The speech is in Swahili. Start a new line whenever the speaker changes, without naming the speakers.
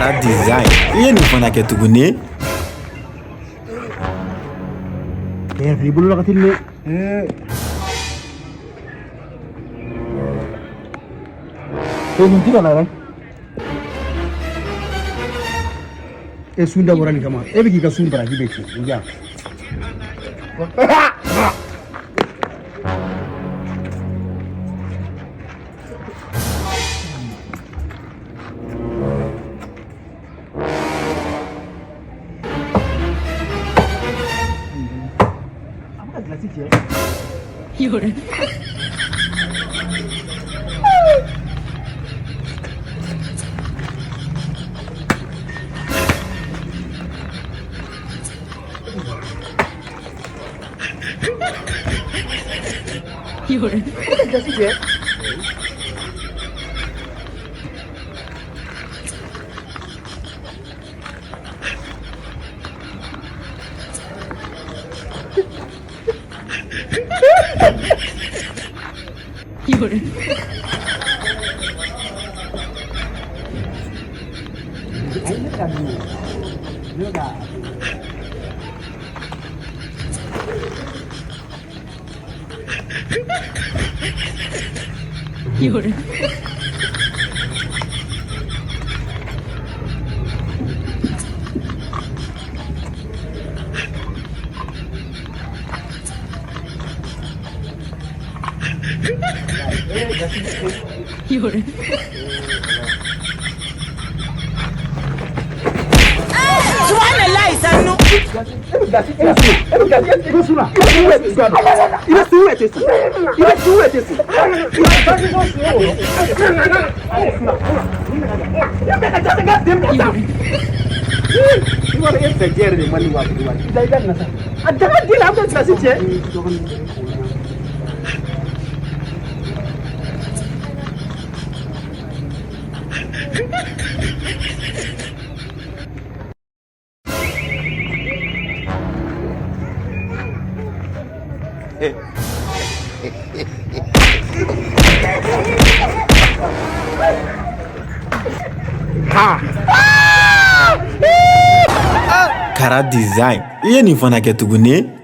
Kara design. Iye ni fana kɛ tuguni.
Fi bolo la ka tille. Ni tira la. Sunda borani kama. Biki ka sun baraji be ci. Ja.
有人。有人。有人。有人。有人。Subhanallah sanu.
Kara design. Iye ni fana kɛ tuguni.